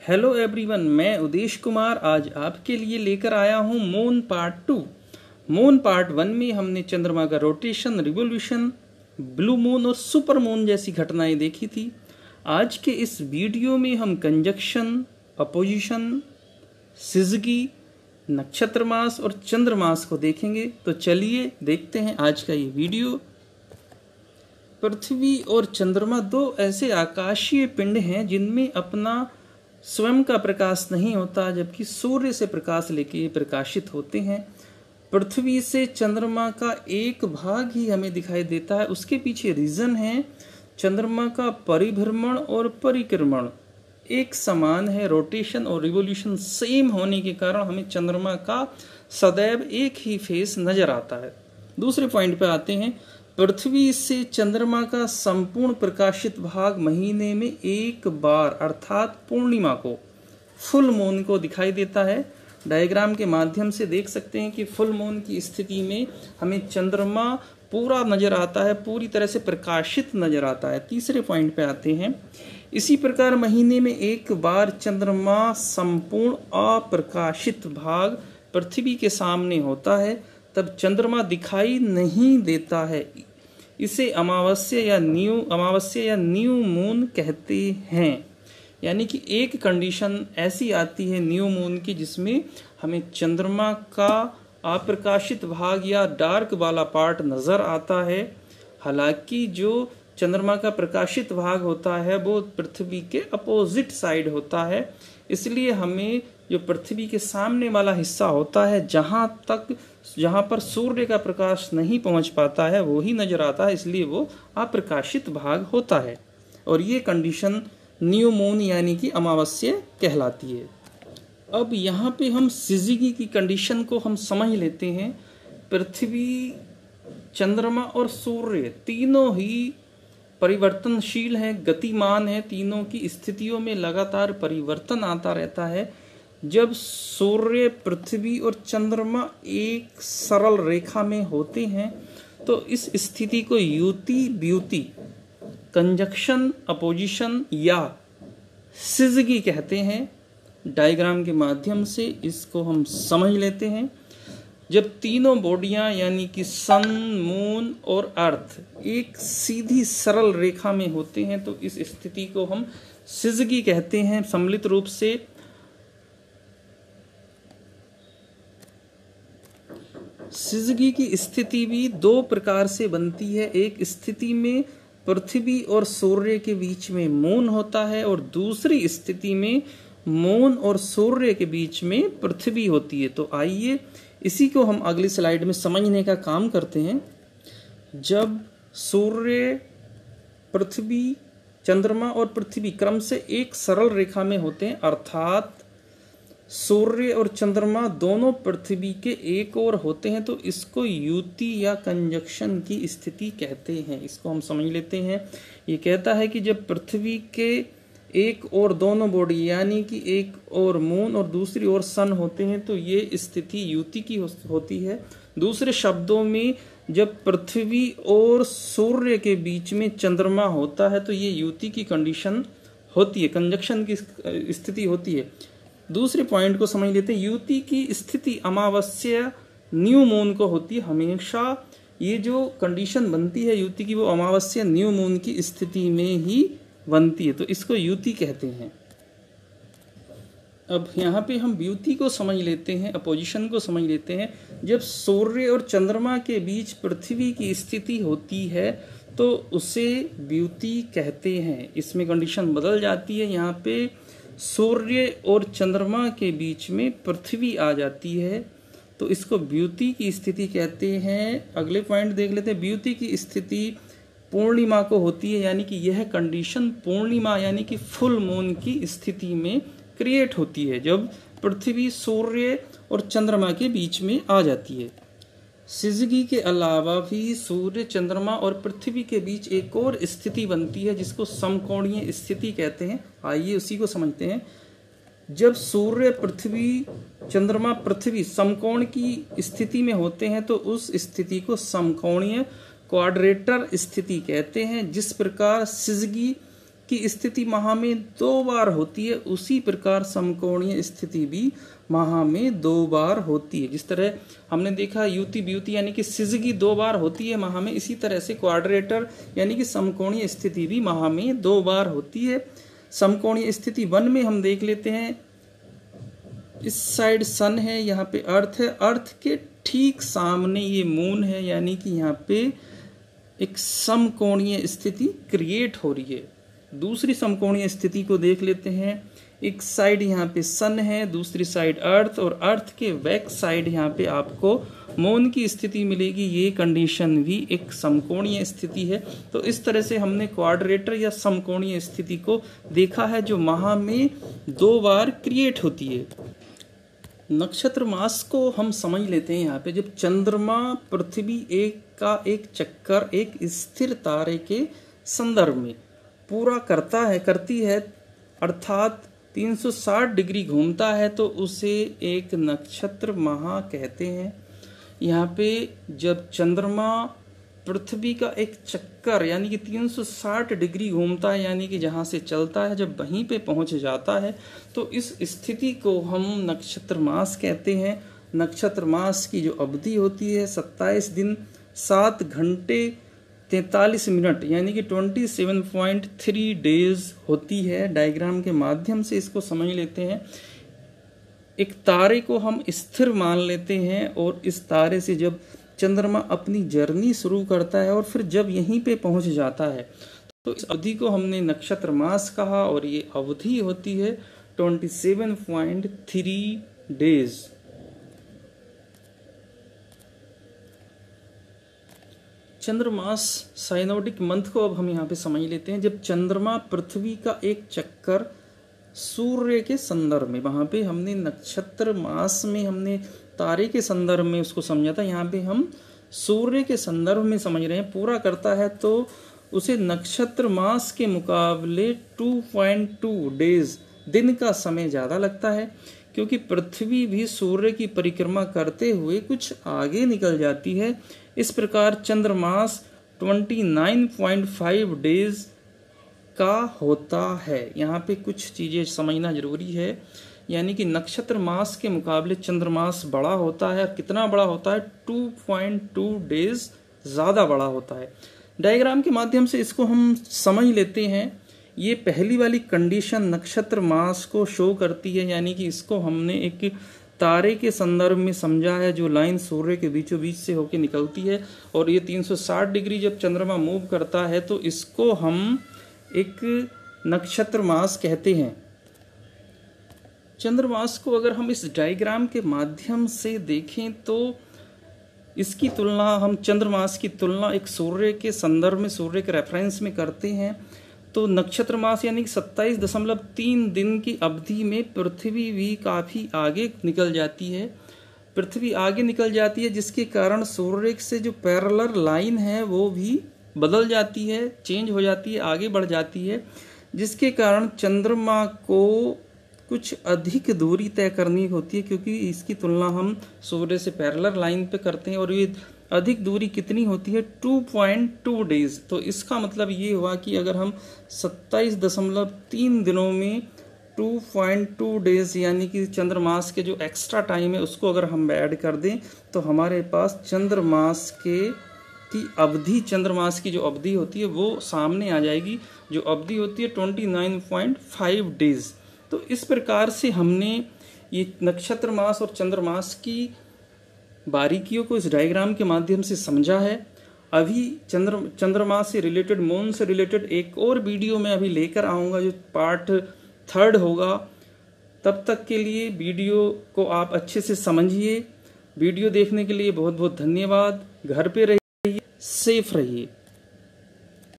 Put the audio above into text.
Hello everyone, मैं उदेश कुमार आज आपके लिए लेकर आया हूं मून पार्ट 2। मून पार्ट 1 में हमने चंद्रमा का रोटेशन, रिवोल्यूशन, ब्लू मून और सुपर मून जैसी घटनाएं देखी थी। आज के इस वीडियो में हम कंजक्शन, अपोजिशन, सिजगी, नक्षत्र मास और चंद्रमास को देखेंगे। तो चलिए देखते हैं आज का ये वीडियो। पृथ्वी और चंद्रमा दो ऐसे आकाशीय पिंड हैं जिनमें अपना स्वयं का प्रकाश नहीं होता, जबकि सूर्य से प्रकाश लेके प्रकाशित होते हैं। पृथ्वी से चंद्रमा का एक भाग ही हमें दिखाई देता है। उसके पीछे रीजन है चंद्रमा का परिभ्रमण और परिक्रमण एक समान है। रोटेशन और रिवोल्यूशन सेम होने के कारण हमें चंद्रमा का सदैव एक ही फेस नजर आता है। दूसरे पॉइंट पे आते हैं। पृथ्वी से चंद्रमा का संपूर्ण प्रकाशित भाग महीने में एक बार अर्थात पूर्णिमा को, फुल मून को दिखाई देता है। डायग्राम के माध्यम से देख सकते हैं कि फुल मून की स्थिति में हमें चंद्रमा पूरा नजर आता है, पूरी तरह से प्रकाशित नजर आता है। तीसरे पॉइंट पे आते हैं। इसी प्रकार महीने में एक बार चंद्रमा संपूर्ण अप्रकाशित भाग पृथ्वी के सामने होता है, तब चंद्रमा दिखाई नहीं देता है। इसे अमावस्या या न्यू मून कहते हैं। यानी कि एक कंडीशन ऐसी आती है न्यू मून की जिसमें हमें चंद्रमा का अप्रकाशित भाग या डार्क वाला पार्ट नजर आता है। हालांकि जो चंद्रमा का प्रकाशित भाग होता है वो पृथ्वी के अपोजिट साइड होता है, इसलिए हमें जो पृथ्वी के सामने वाला हिस्सा होता है, जहां पर सूर्य का प्रकाश नहीं पहुंच पाता है, वो ही नजर आता है, इसलिए वो अप्रकाशित भाग होता है। और ये कंडीशन न्यू मून यानी कि अमावस्या कहलाती है। अब यहाँ पे हम सिजगी की कंडीशन को हम समझ लेते हैं। पृथ्वी, चंद्रमा और सूर्य तीनों ही परिवर्तनशील हैं, गतिमान है। तीनों की स्थितियों में लगातार परिवर्तन आता रहता है। जब सूर्य, पृथ्वी और चंद्रमा एक सरल रेखा में होते हैं तो इस स्थिति को युति, ब्यूति, कंजक्शन, अपोजिशन या सिजगी कहते हैं। डायग्राम के माध्यम से इसको हम समझ लेते हैं। जब तीनों बॉडियां यानी कि सन, मून और अर्थ एक सीधी सरल रेखा में होते हैं तो इस स्थिति को हम सिजगी कहते हैं। सम्मिलित रूप से सिजगी की स्थिति भी दो प्रकार से बनती है। एक स्थिति में पृथ्वी और सूर्य के बीच में मून होता है और दूसरी स्थिति में मून और सूर्य के बीच में पृथ्वी होती है। तो आइए इसी को हम अगली स्लाइड में समझने का काम करते हैं। जब सूर्य, पृथ्वी, चंद्रमा और पृथ्वी क्रम से एक सरल रेखा में होते हैं, अर्थात सूर्य और चंद्रमा दोनों पृथ्वी के एक ओर होते हैं, तो इसको युति या कंजक्शन की स्थिति कहते हैं। इसको हम समझ लेते हैं। ये कहता है कि जब पृथ्वी के एक और दोनों बॉडी यानी कि एक और मून और दूसरी ओर सन होते हैं तो ये स्थिति युति की होती है। दूसरे शब्दों में जब पृथ्वी और सूर्य के बीच में चंद्रमा होता है तो ये युति की कंडीशन होती है, कंजक्शन की स्थिति होती है। दूसरे पॉइंट को समझ लेते हैं। युति की स्थिति अमावस्या न्यू मून को होती है। हमेशा ये जो कंडीशन बनती है युति की, वो अमावस्या न्यू मून की स्थिति में ही बनती है, तो इसको युति कहते हैं। अब यहाँ पे हम ब्यूटी को समझ लेते हैं, अपोजिशन को समझ लेते हैं। जब सूर्य और चंद्रमा के बीच पृथ्वी की स्थिति होती है तो उसे ब्यूटी कहते हैं। इसमें कंडीशन बदल जाती है। यहाँ पे सूर्य और चंद्रमा के बीच में पृथ्वी आ जाती है तो इसको ब्यूटी की स्थिति कहते हैं। अगले पॉइंट देख लेते हैं। ब्यूटी की स्थिति पूर्णिमा को होती है, यानी कि यह कंडीशन पूर्णिमा यानी कि फुल मून की स्थिति में क्रिएट होती है, जब पृथ्वी, सूर्य और चंद्रमा के बीच में आ जाती है। सिजगी के अलावा भी सूर्य, चंद्रमा और पृथ्वी के बीच एक और स्थिति बनती है जिसको समकोणीय स्थिति कहते हैं। आइए उसी को समझते हैं। जब सूर्य, पृथ्वी, चंद्रमा, पृथ्वी समकोण की स्थिति में होते हैं तो उस स्थिति को समकोणीय क्वाड्रेटर स्थिति कहते हैं। जिस प्रकार सिजगी की स्थिति माह में 2 बार होती है, उसी प्रकार समकोणीय स्थिति भी माह में 2 बार होती है। जिस तरह हमने देखा युति ब्युति यानी कि सिजगी 2 बार होती है माह में, इसी तरह से क्वाड्रेटर यानी कि समकोणीय स्थिति भी माह में 2 बार होती है। समकोणीय स्थिति 1 में हम देख लेते हैं, इस साइड सन है, यहाँ पे अर्थ है, अर्थ के ठीक सामने ये मून है, यानी कि यहाँ पे एक समकोणीय स्थिति क्रिएट हो रही है। दूसरी समकोणीय स्थिति को देख लेते हैं, एक साइड यहाँ पे सन है, दूसरी साइड अर्थ, और अर्थ के बैक साइड यहाँ पे आपको मून की स्थिति मिलेगी। ये कंडीशन भी एक समकोणीय स्थिति है। तो इस तरह से हमने क्वाड्रेटर या समकोणीय स्थिति को देखा है जो माह में 2 बार क्रिएट होती है। नक्षत्र मास को हम समझ लेते हैं। यहाँ पे जब चंद्रमा पृथ्वी का एक चक्कर एक स्थिर तारे के संदर्भ में पूरा करती है, अर्थात 360 डिग्री घूमता है, तो उसे एक नक्षत्र माह कहते हैं। यहाँ पे जब चंद्रमा पृथ्वी का एक चक्कर यानी कि 360 डिग्री घूमता है, यानी कि जहाँ से चलता है, जब वहीं पे पहुँच जाता है, तो इस स्थिति को हम नक्षत्र मास कहते हैं। नक्षत्र मास की जो अवधि होती है 27 दिन 7 घंटे 43 मिनट यानी कि 27.3 डेज होती है। डायग्राम के माध्यम से इसको समझ लेते हैं। एक तारे को हम स्थिर मान लेते हैं, और इस तारे से जब चंद्रमा अपनी जर्नी शुरू करता है और फिर जब यहीं पे पहुंच जाता है, तो इस अवधि को हमने नक्षत्र मास कहा, और ये अवधि होती है 27.3 डेज। चंद्रमास साइनोडिक मंथ को अब हम यहाँ पे समझ लेते हैं। जब चंद्रमा पृथ्वी का एक चक्कर सूर्य के संदर्भ में, वहां पे हमने नक्षत्र मास में हमने तारे के संदर्भ में उसको समझा था, यहाँ पे हम सूर्य के संदर्भ में समझ रहे हैं, पूरा करता है, तो उसे नक्षत्र मास के मुकाबले 2.2 डेज दिन का समय ज़्यादा लगता है, क्योंकि पृथ्वी भी सूर्य की परिक्रमा करते हुए कुछ आगे निकल जाती है। इस प्रकार चंद्रमास 29.5 डेज का होता है। यहाँ पे कुछ चीज़ें समझना जरूरी है, यानी कि नक्षत्र मास के मुकाबले चंद्रमास बड़ा होता है। कितना बड़ा होता है? 2.2 डेज ज़्यादा बड़ा होता है। डायग्राम के माध्यम से इसको हम समझ लेते हैं। ये पहली वाली कंडीशन नक्षत्र मास को शो करती है, यानी कि इसको हमने एक तारे के संदर्भ में समझा है, जो लाइन सूर्य के बीचों बीच से होकर निकलती है, और ये 360 डिग्री जब चंद्रमा मूव करता है तो इसको हम एक नक्षत्र मास कहते हैं। चंद्रमास को अगर हम इस डायग्राम के माध्यम से देखें तो इसकी तुलना हम चंद्रमास की तुलना एक सूर्य के संदर्भ में, सूर्य के रेफरेंस में करते हैं, तो नक्षत्र मास यानी कि 27.3 दिन की अवधि में पृथ्वी भी काफ़ी आगे निकल जाती है। पृथ्वी आगे निकल जाती है, जिसके कारण सूर्य से जो पैरेलल लाइन है वो भी बदल जाती है, चेंज हो जाती है, आगे बढ़ जाती है, जिसके कारण चंद्रमा को कुछ अधिक दूरी तय करनी होती है, क्योंकि इसकी तुलना हम सूर्य से पैरेलल लाइन पे करते हैं, और ये अधिक दूरी कितनी होती है? 2.2 डेज। तो इसका मतलब ये हुआ कि अगर हम 27.3 दिनों में 2.2 डेज यानी कि चंद्रमास के जो एक्स्ट्रा टाइम है उसको अगर हम ऐड कर दें, तो हमारे पास चंद्रमास की अवधि, चंद्रमास की जो अवधि होती है वो सामने आ जाएगी, जो अवधि होती है 29.5 डेज। तो इस प्रकार से हमने ये नक्षत्र मास और चंद्रमास की बारीकियों को इस डायग्राम के माध्यम से समझा है। अभी चंद्रमास से रिलेटेड, मून से रिलेटेड एक और वीडियो मैं अभी लेकर आऊँगा, जो पार्ट 3 होगा। तब तक के लिए वीडियो को आप अच्छे से समझिए। वीडियो देखने के लिए बहुत बहुत धन्यवाद। घर पे रहिए, सेफ रहिए।